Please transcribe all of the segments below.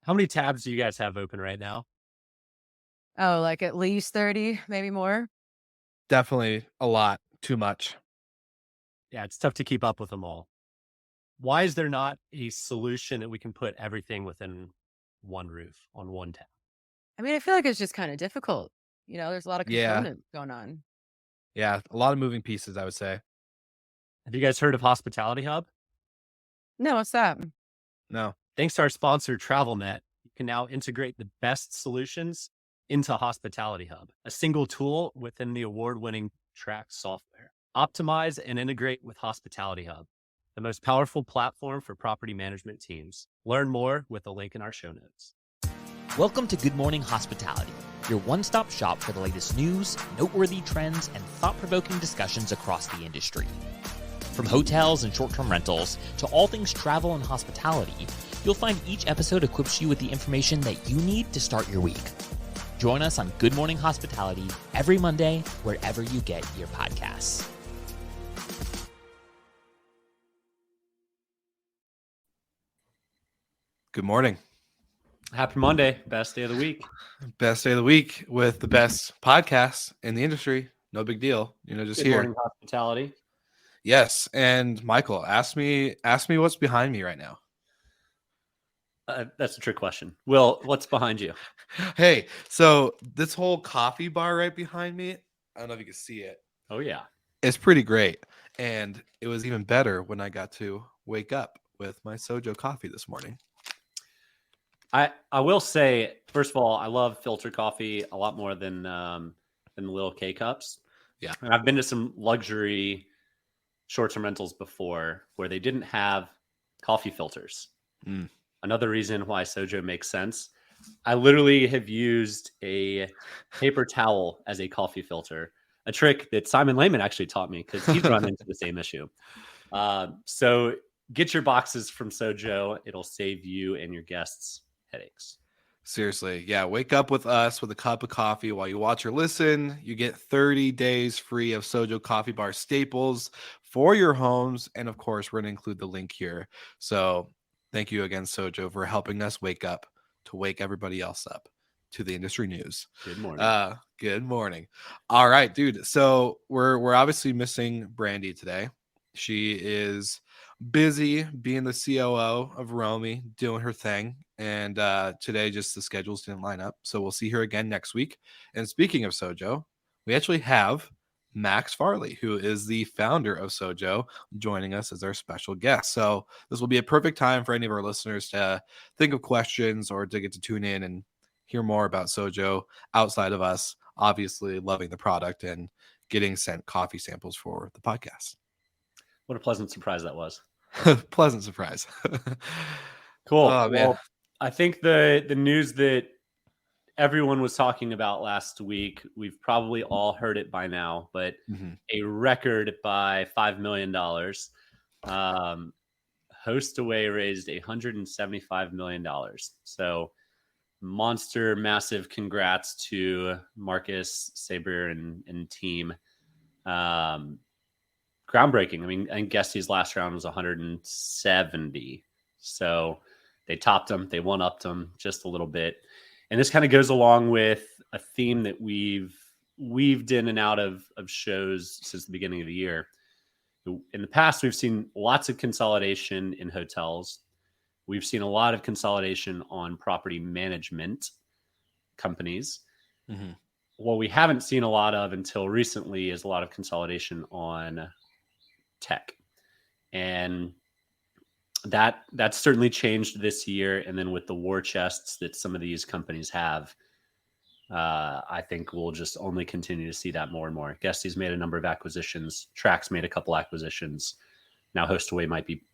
How many tabs do you guys have open right now? Oh, like at least 30, maybe more? Definitely a lot, too much. Yeah, it's tough to keep up with them all. Why is there not a solution that we can put everything within one roof on one tab? I mean, I feel like it's just kinda difficult. There's a lot of Yeah, components going on. yeah, a lot of moving pieces, I would say. Have you guys heard of Hospitality Hub? No, what's that? No. Thanks to our sponsor, TravelNet, you can now integrate the best solutions into Hospitality Hub, a single tool within the award-winning Track software. Optimize and integrate with Hospitality Hub, the most powerful platform for property management teams. Learn more with the link in our show notes. Welcome to Good Morning Hospitality, your one-stop shop for the latest news, noteworthy trends, and thought-provoking discussions across the industry. From hotels and short-term rentals to all things travel and hospitality, you'll find each episode equips you with the information that you need to start your week. Join us on Good Morning Hospitality every Monday, wherever you get your podcasts. Good morning. Happy Monday, best day of the week. Best day of the week with the best podcast in the industry. No big deal. Just Good here. morning, hospitality. Yes. And Michael, ask me what's behind me right now. That's a trick question. Will, what's behind you? Hey, so this whole coffee bar right behind me, I don't know if you can see it. Oh, yeah. It's pretty great. And it was even better when I got to wake up with my Sojo coffee this morning. I will say, first of all, I love filter coffee a lot more than the little K cups. Yeah. And I've been to some luxury short-term rentals before where they didn't have coffee filters. Mm. Another reason why Sojo makes sense. I literally have used a paper towel as a coffee filter, a trick that Simon Lehman actually taught me because he's run into the same issue. So get your boxes from Sojo. It'll save you and your guests headaches. Seriously. Yeah. Wake up with us with a cup of coffee while you watch or listen. You get 30 days free of Sojo coffee bar staples for your homes. And of course, we're going to include the link here. So thank you again, Sojo, for helping us wake up to wake everybody else up to the industry news. Good morning. Good morning. All right, dude. So we're obviously missing Brandy today. She is busy being the COO of Romy, doing her thing. And today, just the schedules didn't line up. So we'll see her again next week. And speaking of Sojo, we actually have Max Farley, who is the founder of Sojo, joining us as our special guest. So this will be a perfect time for any of our listeners to think of questions or to get to tune in and hear more about Sojo outside of us, obviously loving the product and getting sent coffee samples for the podcast. What a pleasant surprise that was. Pleasant surprise. Cool. Oh, man. Well, I think the news that everyone was talking about last week, we've probably all heard it by now, but a record by $5 million. HostAway raised $175 million. So monster, massive congrats to Marcus, Saber, and team. Groundbreaking. I mean, I guess his last round was 170. So they topped them. They one-upped them just a little bit. And this kind of goes along with a theme that we've weaved in and out of shows since the beginning of the year. In the past, we've seen lots of consolidation in hotels. We've seen a lot of consolidation on property management companies. Mm-hmm. What we haven't seen a lot of until recently is a lot of consolidation on tech. And that's certainly changed this year. And then with the war chests that some of these companies have, I think we'll just only continue to see that more and more. Guesty's made a number of acquisitions. Track's made a couple acquisitions. Now HostAway might be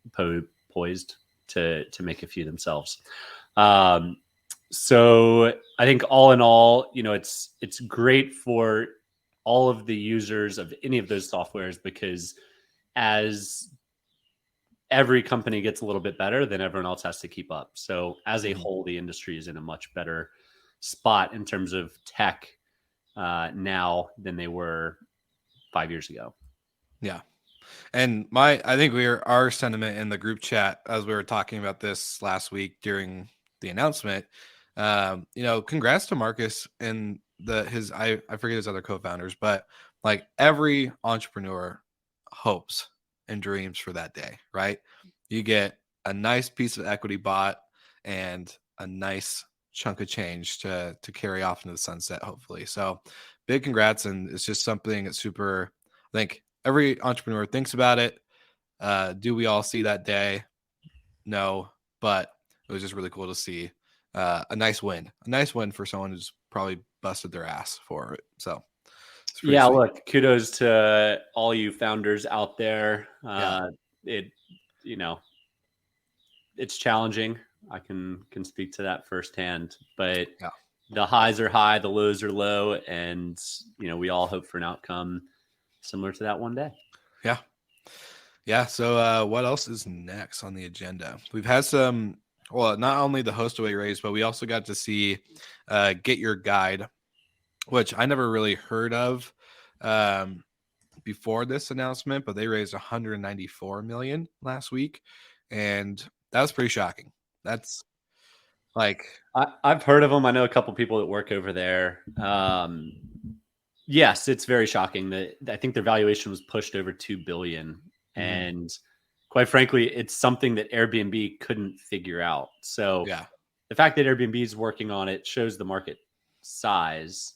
poised to make a few themselves. So I think all in all, it's great for all of the users of any of those softwares, because as every company gets a little bit better, then everyone else has to keep up. So as a whole, the industry is in a much better spot in terms of tech now than they were 5 years ago. Yeah. And I think our sentiment in the group chat as we were talking about this last week during the announcement, congrats to Marcus and I forget his other co-founders, but like every entrepreneur hopes and dreams for that day, right? You get a nice piece of equity bought and a nice chunk of change to carry off into the sunset, hopefully. So big congrats. And it's just something that's super, I think every entrepreneur thinks about it. Do we all see that day? No, but it was just really cool to see a nice win for someone who's probably busted their ass for it. So it's pretty Yeah, sweet. look, kudos to all you founders out there. It, it's challenging. I can speak to that firsthand, but the highs are high, the lows are low, and we all hope for an outcome similar to that one day. Yeah. So what else is next on the agenda? We've had some, well, not only the host away raise, but we also got to see Get Your Guide, which I never really heard of before this announcement, but they raised 194 million last week, and that was pretty shocking. That's like, I've heard of them. I know a couple people that work over there. Yes, it's very shocking that I think their valuation was pushed over 2 billion. And quite frankly, it's something that Airbnb couldn't figure out. So the fact that Airbnb is working on it shows the market size.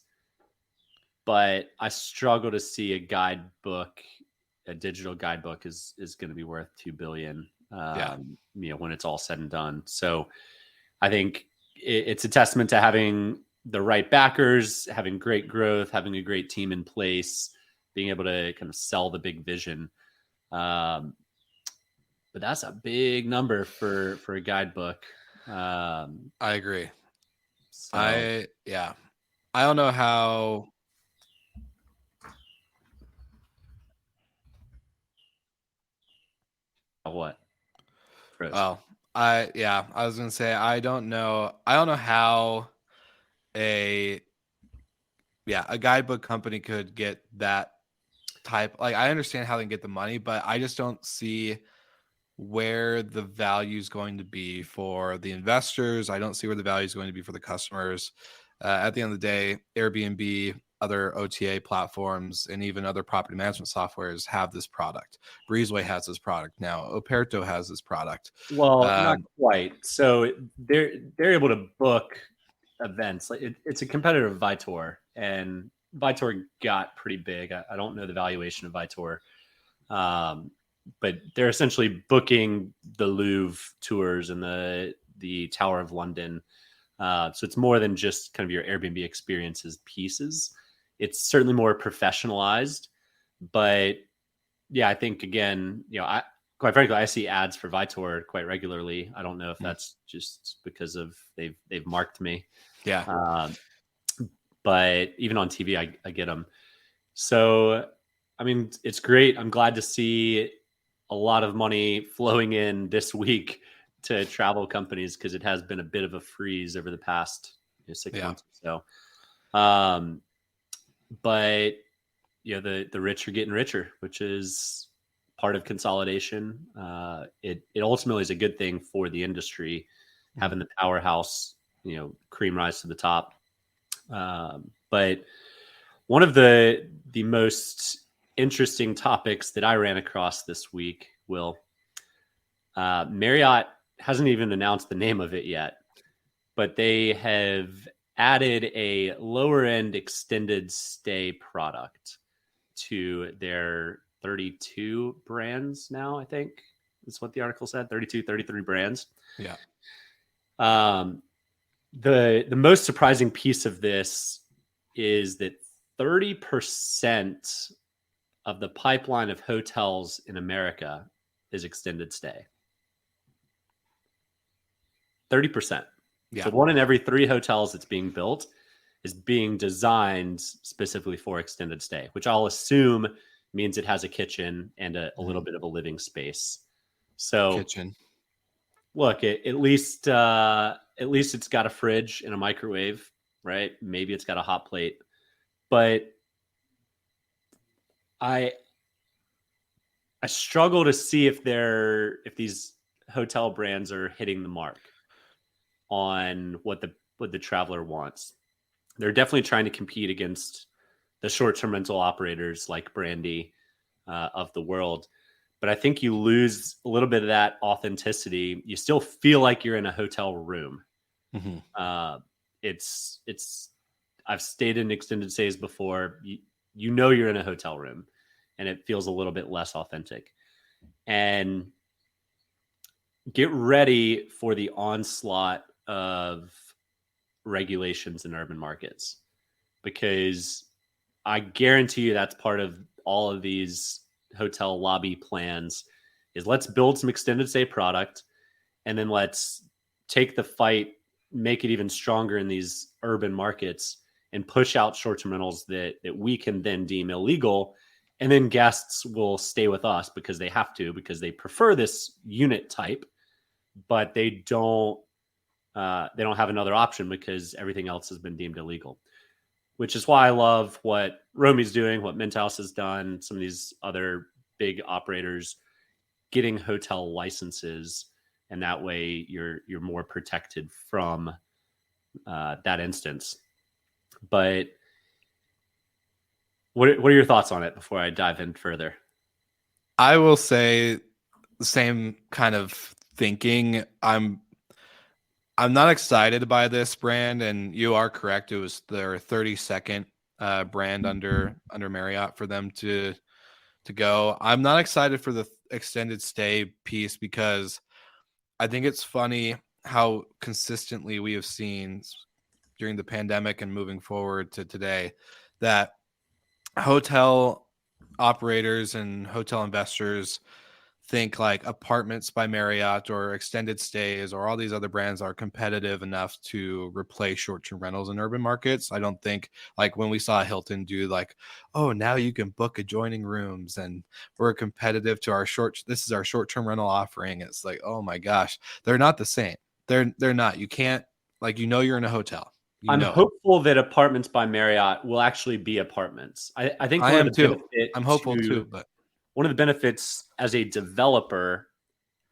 But I struggle to see a digital guidebook is going to be worth 2 billion. When it's all said and done. So I think it's a testament to having the right backers, having great growth, having a great team in place, being able to kind of sell the big vision. But that's a big number for a guidebook. I agree. So. I don't know how. What? Well, I was gonna say I don't know how a guidebook company could get that type. Like, I understand how they can get the money, but I just don't see where the value is going to be for the investors. I don't see where the value is going to be for the customers. At the end of the day, Airbnb, other OTA platforms, and even other property management softwares have this product. Breezeway has this product now. Operto has this product. Well, not quite. So they're able to book events. Like it's a competitor of Viator, and Viator got pretty big. I don't know the valuation of Viator, but they're essentially booking the Louvre tours and the Tower of London. So it's more than just kind of your Airbnb experiences pieces. It's certainly more professionalized, but yeah, I think again, quite frankly, I see ads for Viator quite regularly. I don't know if that's just because of they've marked me. Yeah. But even on TV, I get them. So, I mean, it's great. I'm glad to see a lot of money flowing in this week to travel companies because it has been a bit of a freeze over the past 6 months or so. But the rich are getting richer, which is part of consolidation. It ultimately is a good thing for the industry, having the powerhouse, cream rise to the top. But one of the most interesting topics that I ran across this week, Will, Marriott hasn't even announced the name of it yet, but they have added a lower end extended stay product to their 32 brands now, I think is what the article said, 32, 33 brands. Yeah. The most surprising piece of this is that 30% of the pipeline of hotels in America is extended stay. 30%. Yeah. So 1 in every 3 hotels that's being built is being designed specifically for extended stay, which I'll assume means it has a kitchen and a little bit of a living space. So kitchen. Look, at least it's got a fridge and a microwave, right? Maybe it's got a hot plate, but I struggle to see if these hotel brands are hitting the mark. on what the traveler wants. They're definitely trying to compete against the short-term rental operators like Brandy of the world. But I think you lose a little bit of that authenticity. You still feel like you're in a hotel room. It's I've stayed in extended stays before. You know you're in a hotel room, and it feels a little bit less authentic. And get ready for the onslaught of regulations in urban markets, because I guarantee you that's part of all of these hotel lobby plans is let's build some extended stay product, and then let's take the fight, make it even stronger in these urban markets, and push out short-term rentals that we can then deem illegal. And then guests will stay with us because they have to, because they prefer this unit type, but they don't have another option because everything else has been deemed illegal. Which is why I love what Romy's doing, what Minthouse has done, some of these other big operators getting hotel licenses, and that way you're more protected from that instance. But what are your thoughts on it before I dive in further? I will say the same kind of thinking. I'm not excited by this brand, and you are correct. It was their 32nd brand under Marriott for them to go. I'm not excited for the extended stay piece because I think it's funny how consistently we have seen during the pandemic and moving forward to today that hotel operators and hotel investors think like Apartments by Marriott or extended stays or all these other brands are competitive enough to replace short-term rentals in urban markets. I don't think, like when we saw Hilton do like, oh, now you can book adjoining rooms and we're competitive to this is our short-term rental offering. It's like, oh my gosh, they're not the same. They're not. You can't, like, you're in a hotel. I'm hopeful that Apartments by Marriott will actually be apartments. I think I am too. I'm hopeful too, but one of the benefits as a developer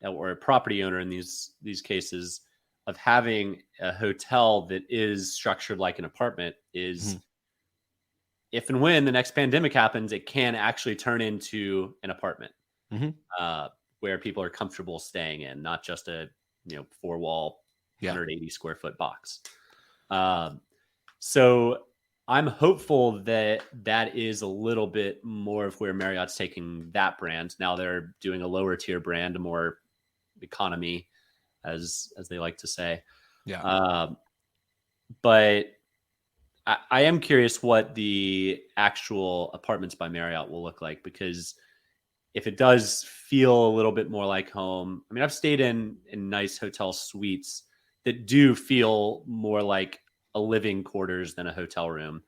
or a property owner in these cases of having a hotel that is structured like an apartment is if and when the next pandemic happens, it can actually turn into an apartment where people are comfortable staying in, not just a 4-wall 180 square foot box. So I'm hopeful that is a little bit more of where Marriott's taking that brand. Now they're doing a lower tier brand, a more economy, as they like to say. Yeah. But I am curious what the actual Apartments by Marriott will look like, because if it does feel a little bit more like home, I mean, I've stayed in nice hotel suites that do feel more like a living quarters than a hotel room,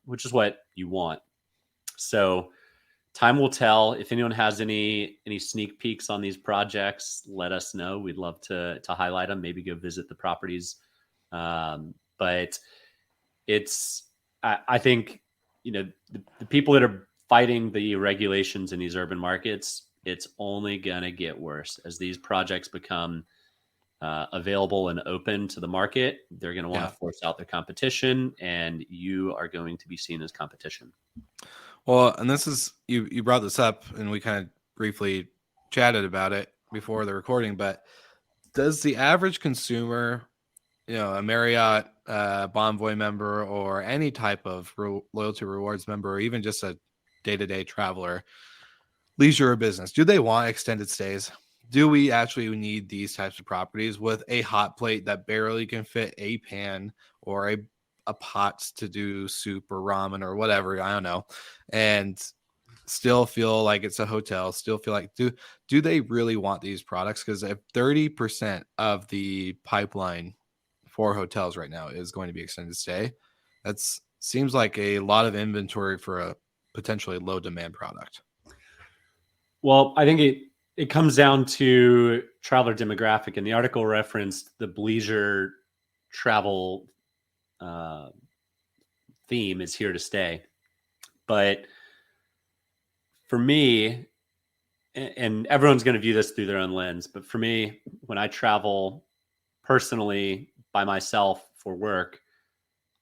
which is what you want. So time will tell. If anyone has any sneak peeks on these projects, let us know. We'd love to highlight them, maybe go visit the properties. But I think, the people that are fighting the regulations in these urban markets, it's only going to get worse as these projects become available and open to the market. They're going to want to force out their competition, and you are going to be seen as competition. Well, and this is, you brought this up and we kind of briefly chatted about it before the recording, but does the average consumer, a Marriott Bonvoy member or any type of loyalty rewards member, or even just a day-to-day traveler, leisure or business, do they want extended stays? Do we actually need these types of properties with a hot plate that barely can fit a pan or a pot to do soup or ramen or whatever, I don't know, and still feel like it's a hotel, still feel like, do they really want these products? Because if 30% of the pipeline for hotels right now is going to be extended stay, that seems like a lot of inventory for a potentially low demand product. Well, I think it comes down to traveler demographic, and the article referenced the bleisure travel theme is here to stay. But for me, and everyone's going to view this through their own lens, but for me, when I travel personally, by myself for work,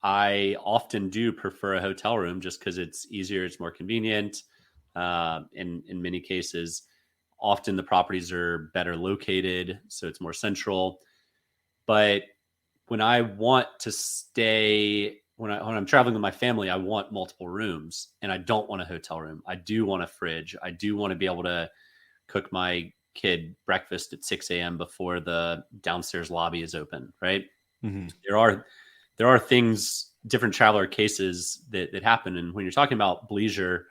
I often do prefer a hotel room just because it's easier, it's more convenient. In many cases, often the properties are better located, so it's more central. But when I want to stay, when I'm traveling with my family, I want multiple rooms, and I don't want a hotel room. I do want a fridge. I do want to be able to cook my kid breakfast at 6 a.m. before the downstairs lobby is open. Right? Mm-hmm. There are things, different traveler cases that happen, and when you're talking about bleisure,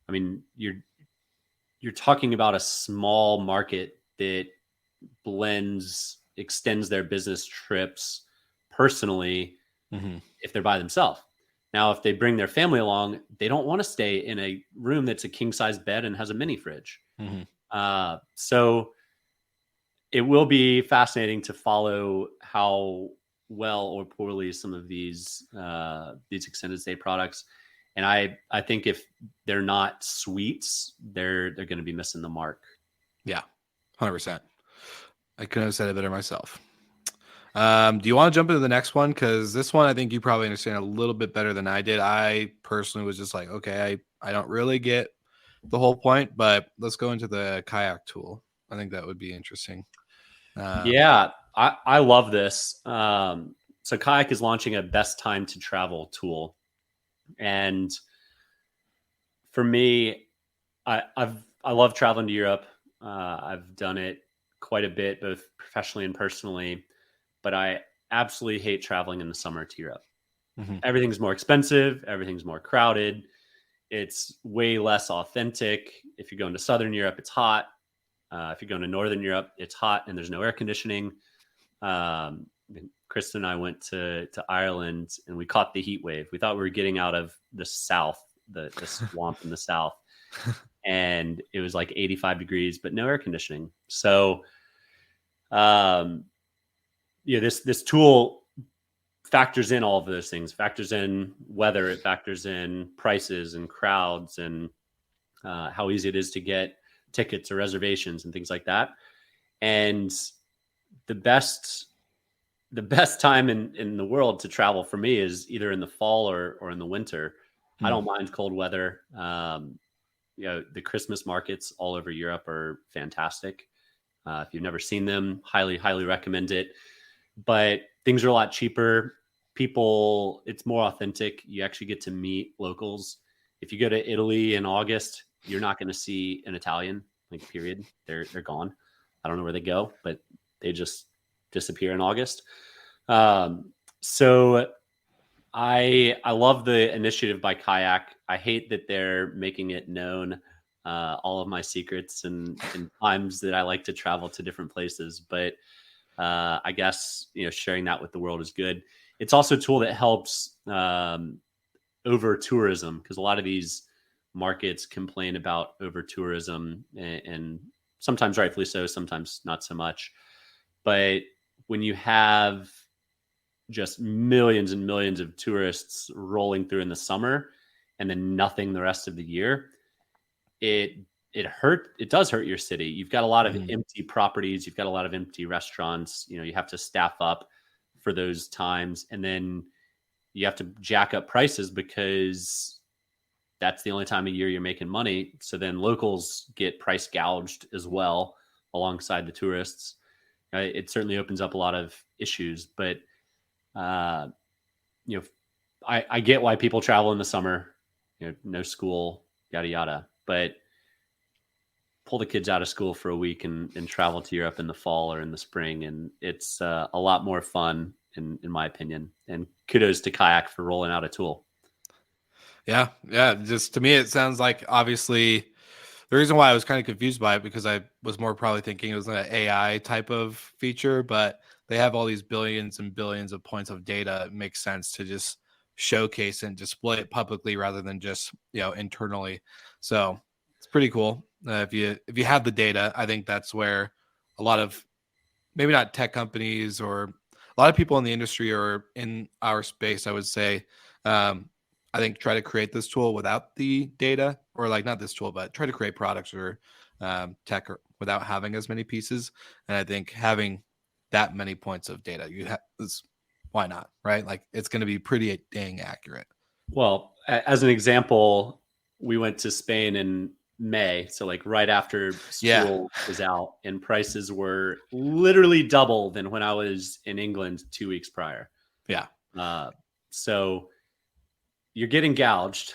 I mean you're talking about a small market that extends their business trips personally if they're by themselves. Now, if they bring their family along, they don't want to stay in a room that's a king size bed and has a mini fridge. So it will be fascinating to follow how well or poorly some of these extended stay products. And I think if they're not suites, they're going to be missing the mark. Yeah, 100%. I couldn't have said it better myself. Do you want to jump into the next one? Because this one, I think you probably understand a little bit better than I did. I personally was just like, okay, I don't really get the whole point, but let's go into the kayak tool. I think that would be interesting. Yeah, I love this. So Kayak is launching a best time to travel tool. And for me, I love traveling to Europe. I've done it quite a bit, both professionally and personally, but I absolutely hate traveling in the summer to Europe. Everything's more expensive. Everything's more crowded. It's way less authentic. If you're going to Southern Europe, it's hot. If you're going to Northern Europe, it's hot and there's no air conditioning. Kristen and I went to Ireland and we caught the heat wave. We thought we were getting out of the south, the swamp in the south. And it was like 85 degrees, but no air conditioning. So, this tool factors in all of those things, factors in weather, it factors in prices and crowds and how easy it is to get tickets or reservations and things like that. And the best time in the world to travel for me is either in the fall or in the winter. I don't mind cold weather. The Christmas markets all over Europe are fantastic. If you've never seen them, highly recommend it. But things are a lot cheaper. It's more authentic. You actually get to meet locals. If you go to Italy in August, you're not going to see an Italian, like, period. They're gone. I don't know where they go, but they just disappear in August. So I love the initiative by Kayak. I hate that they're making it known, all of my secrets and times that I like to travel to different places. But I guess, sharing that with the world is good. It's also a tool that helps over tourism, because a lot of these markets complain about over tourism, and sometimes rightfully so, sometimes not so much. But when you have just millions and millions of tourists rolling through in the summer and then nothing the rest of the year, it does hurt your city. You've got a lot of empty properties. You've got a lot of empty restaurants. You have to staff up for those times. And then you have to jack up prices because that's the only time of year you're making money. So then locals get price gouged as well alongside the tourists. It certainly opens up a lot of issues, but I get why people travel in the summer, no school, yada, yada, but pull the kids out of school for a week and travel to Europe in the fall or in the spring. And it's a lot more fun in my opinion, and kudos to Kayak for rolling out a tool. Yeah. Just to me, it sounds like, obviously, the reason why I was kind of confused by it, because I was more probably thinking it was an AI type of feature, but they have all these billions and billions of points of data. It makes sense to just showcase and display it publicly rather than just, internally. So it's pretty cool. If you have the data, I think that's where a lot of, maybe not tech companies, or a lot of people in the industry or in our space, I would say, I think try to create this tool without the data, or like not this tool, but try to create products or tech without having as many pieces. And I think having that many points of data. Why not, right? Like it's going to be pretty dang accurate. Well, as an example, we went to Spain in May, so like right after school was out, and prices were literally double than when I was in England 2 weeks prior. Yeah. So you're getting gouged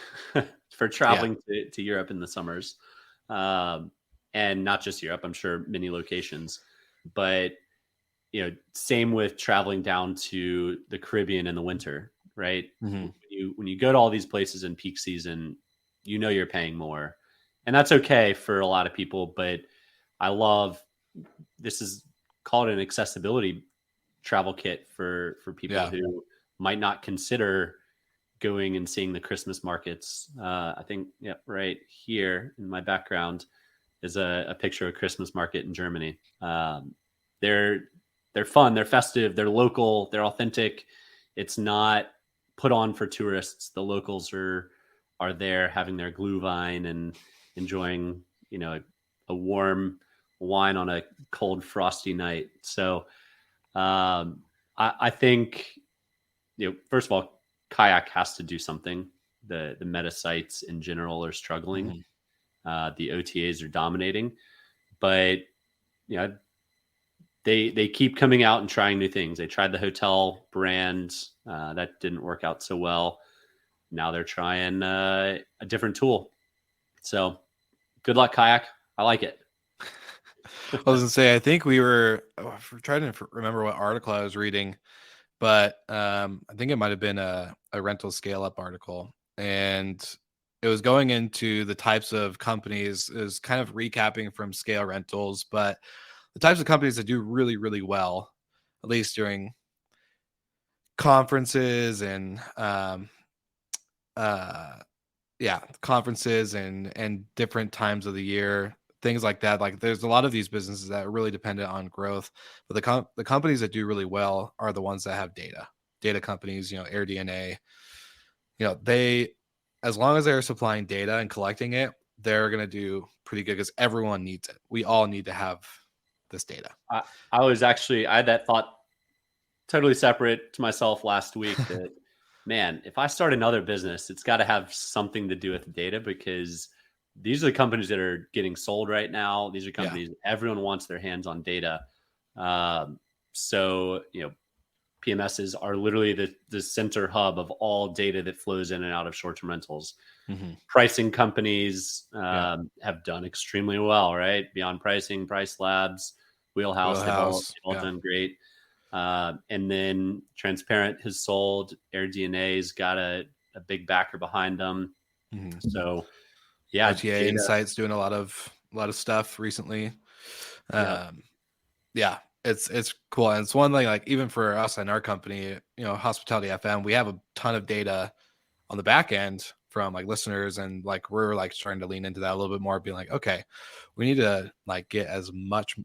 for traveling to Europe in the summers, and not just Europe. I'm sure many locations, but same with traveling down to the Caribbean in the winter, right? Mm-hmm. When you go to all these places in peak season, you're paying more, and that's okay for a lot of people. But I love this is called an accessibility travel kit for people who might not consider going and seeing the Christmas markets. I think right here in my background is a picture of a Christmas market in Germany. They're fun, they're festive, they're local, they're authentic. It's not put on for tourists. The locals are there having their Glühwein and enjoying, a warm wine on a cold, frosty night. So I think, first of all, kayak has to do something. The meta sites in general are struggling. Mm-hmm. The OTAs are dominating, but they keep coming out and trying new things. They tried the hotel brand. That didn't work out so well. Now they're trying a different tool. So good luck, kayak. I like it. I was gonna say, I think we were trying to remember what article I was reading, but I think it might have been a rental scale up article, and it was going into the types of companies. It was kind of recapping from scale rentals, but the types of companies that do really, really well, at least during conferences and conferences and different times of the year, things like that. Like there's a lot of these businesses that are really dependent on growth, but the companies that do really well are the ones that have data companies, AirDNA, they, as long as they're supplying data and collecting it, they're going to do pretty good because everyone needs it. We all need to have this data. I had that thought totally separate to myself last week that, man, if I start another business, it's got to have something to do with data, because these are the companies that are getting sold right now. These are companies, everyone wants their hands on data. So, PMSs are literally the center hub of all data that flows in and out of short-term rentals. Mm-hmm. Pricing companies have done extremely well, right? Beyond Pricing, Price Labs, Wheelhouse. They've all done great. And then Transparent has sold. AirDNA's got a big backer behind them. Mm-hmm. So, RTA Insights doing a lot of stuff recently. It's cool. And it's one thing, like even for us and our company, Hospitality FM, we have a ton of data on the back end from like listeners, and like we're like trying to lean into that a little bit more, being like, okay, we need to like get as much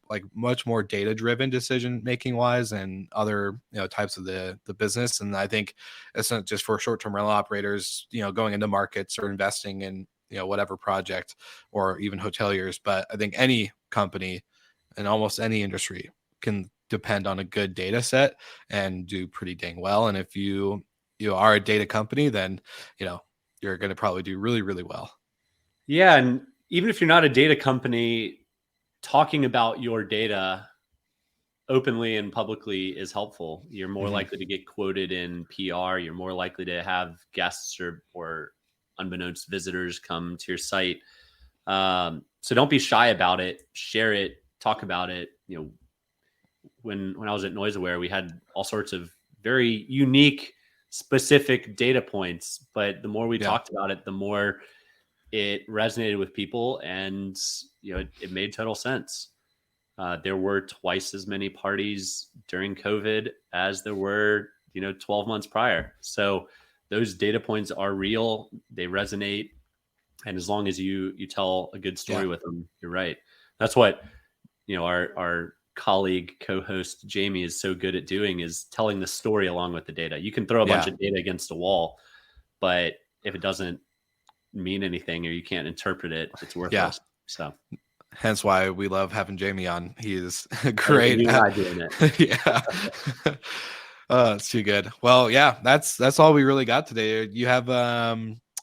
more data driven decision making wise and other types of the business. And I think it's not just for short-term rental operators, going into markets or investing in whatever project, or even hoteliers, but I think any company in almost any industry can depend on a good data set and do pretty dang well. And if you are a data company, then you're going to probably do really, really well. Yeah. And even if you're not a data company, talking about your data openly and publicly is helpful. You're more mm-hmm. likely to get quoted in PR. You're more likely to have guests or unbeknownst visitors come to your site. So don't be shy about it. Share it. Talk about it. When I was at NoiseAware, we had all sorts of very unique, specific data points, but the more we talked about it, the more it resonated with people, and it made total sense. There were twice as many parties during COVID as there were 12 months prior. So those data points are real, they resonate, and as long as you tell a good story with them, you're right. That's what our colleague co-host Jamie is so good at doing, is telling the story along with the data. You can throw a bunch of data against a wall, but if it doesn't mean anything or you can't interpret it, it's worthless. So Hence why we love having Jamie on. He is Hey, great. he's not doing it. Yeah. It's too good. Well, yeah, that's all we really got today. You have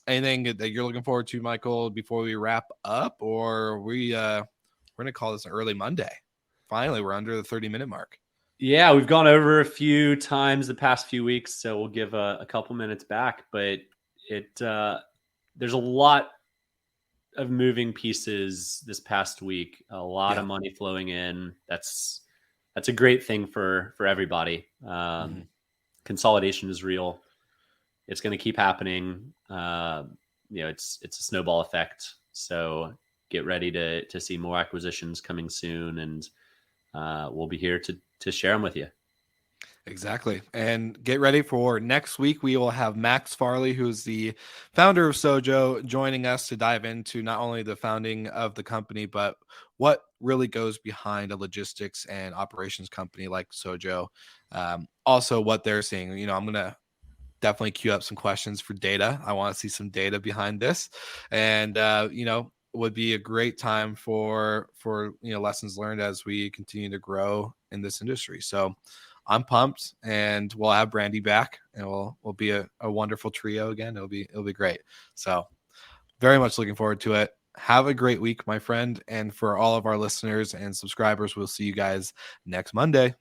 anything that you're looking forward to, Michael, before we wrap up, or we're gonna call this an early Monday? Finally, we're under the 30-minute mark. Yeah, we've gone over a few times the past few weeks, so we'll give a couple minutes back. But there's a lot of moving pieces this past week. A lot of money flowing in. That's a great thing for everybody. Consolidation is real. It's going to keep happening. It's a snowball effect. So get ready to see more acquisitions coming soon, and we'll be here to share them with you. Exactly. And get ready for next week. We will have Max Farley, who's the founder of Sojo, joining us to dive into not only the founding of the company, but what really goes behind a logistics and operations company like Sojo. Also, what they're seeing. I'm going to definitely queue up some questions for data. I want to see some data behind this. And, would be a great time for lessons learned as we continue to grow in this industry. So I'm pumped, and we'll have Brandy back, and we'll be a wonderful trio again. It'll be great. So very much looking forward to it. Have a great week, my friend. And for all of our listeners and subscribers, we'll see you guys next Monday.